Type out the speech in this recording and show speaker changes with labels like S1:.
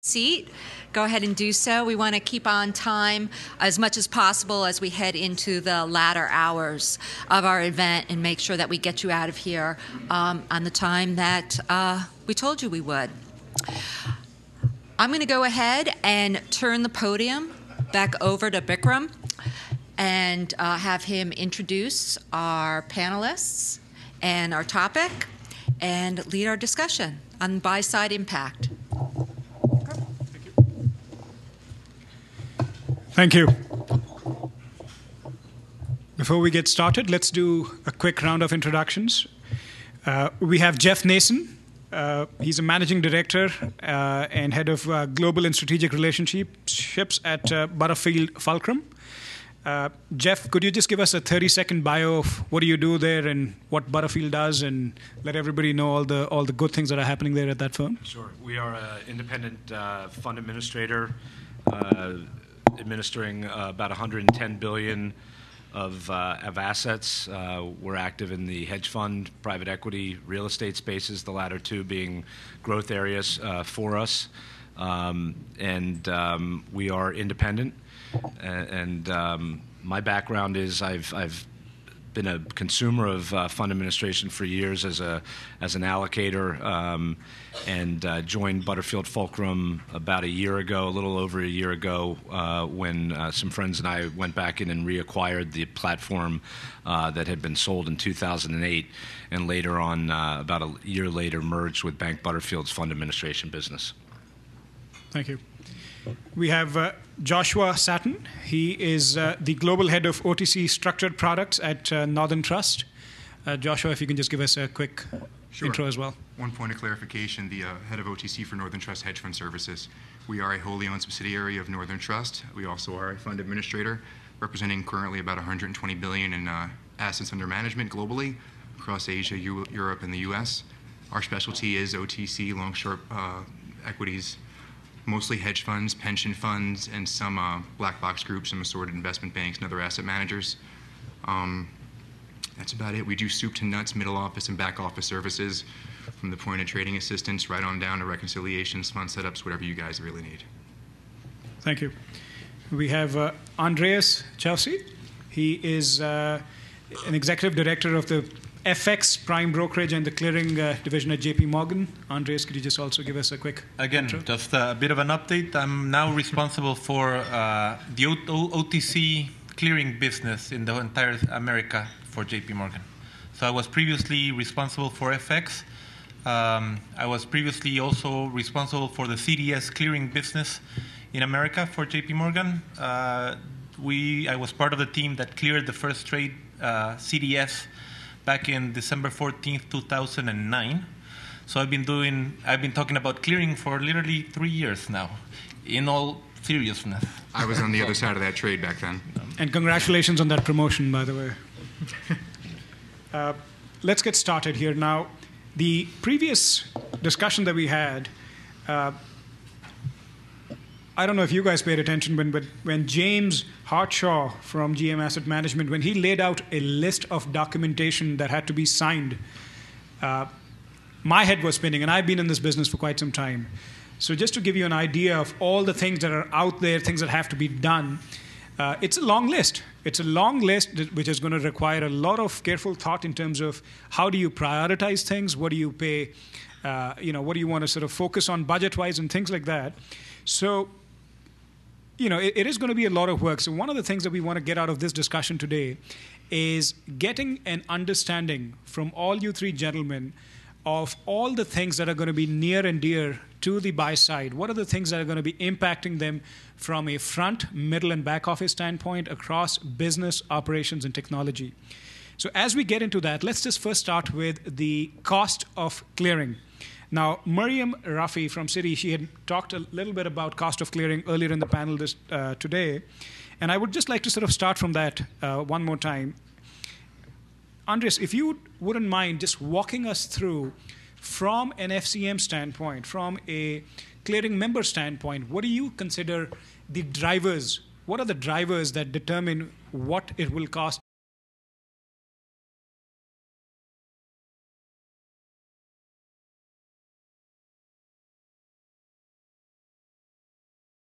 S1: seat, go ahead and do so. We want to keep on time as much as possible as we head into the latter hours of our event and make sure that we get you out of here on the time that we told you we would. I'm going to go ahead and turn the podium back over to Bikram and have him introduce our panelists and our topic and lead our discussion on buy-side impact.
S2: Thank you. Before we get started, let's do a quick round of introductions. We have Jeff Nason. He's a managing director and head of global and strategic relationships at Butterfield Fulcrum. Jeff, could you just give us a 30-second bio of what do you do there and what Butterfield does, and let everybody know all the good things that are happening there at that firm?
S3: Sure. We are an independent fund administrator, administering about $110 billion of assets. We're active in the hedge fund, private equity, real estate spaces, the latter two being growth areas for us. We are independent. My background is I've been a consumer of fund administration for years as an allocator, and joined Butterfield Fulcrum about a little over a year ago, when some friends and I went back in and reacquired the platform that had been sold in 2008, and later on, about a year later, merged with Bank Butterfield's fund administration business.
S2: Thank you. We have Joshua Satin. He is the global head of OTC structured products at Northern Trust. Joshua, if you can just give us a quick intro as well.
S4: One point of clarification, the head of OTC for Northern Trust Hedge Fund Services. We are a wholly owned subsidiary of Northern Trust. We also are a fund administrator, representing currently about $120 billion in assets under management globally, across Asia, Europe, and the US. Our specialty is OTC, long-short equities, mostly hedge funds, pension funds, and some black box groups, some assorted investment banks and other asset managers. That's about it. We do soup to nuts, middle office and back office services, from the point of trading assistance right on down to reconciliations, fund setups, whatever you guys really need.
S2: Thank you. We have Andreas Choussy. He is an executive director of the FX Prime Brokerage and the Clearing Division at JP Morgan. Andreas, could you just also give us a quick intro?
S5: Just a bit of an update. I'm now responsible for the OTC clearing business in the entire America for JP Morgan. So I was previously responsible for FX. I was previously also responsible for the CDS clearing business in America for JP Morgan. I was part of the team that cleared the first trade CDS back in December 14th, 2009. So I've been talking about clearing for literally 3 years now, in all seriousness.
S4: I was on the other side of that trade back then.
S2: And congratulations on that promotion, by the way. Let's get started here now. The previous discussion that we had, I don't know if you guys paid attention, but when James Hartshaw from GM Asset Management, when he laid out a list of documentation that had to be signed, my head was spinning, and I've been in this business for quite some time. So just to give you an idea of all the things that are out there, things that have to be done, it's a long list. It's a long list which is going to require a lot of careful thought in terms of how do you prioritize things, what do you pay, what do you want to sort of focus on budget-wise and things like that. So, it is going to be a lot of work. So one of the things that we want to get out of this discussion today is getting an understanding from all you three gentlemen of all the things that are going to be near and dear to the buy side. What are the things that are going to be impacting them from a front, middle, and back office standpoint across business, operations, and technology? So as we get into that, let's just first start with the cost of clearing. Now, Mariam Rafi from Citi, she had talked a little bit about cost of clearing earlier in the panel today. And I would just like to sort of start from that one more time. Andres, if you wouldn't mind just walking us through, from an FCM standpoint, from a clearing member standpoint, what do you consider the drivers? What are the drivers that determine what it will cost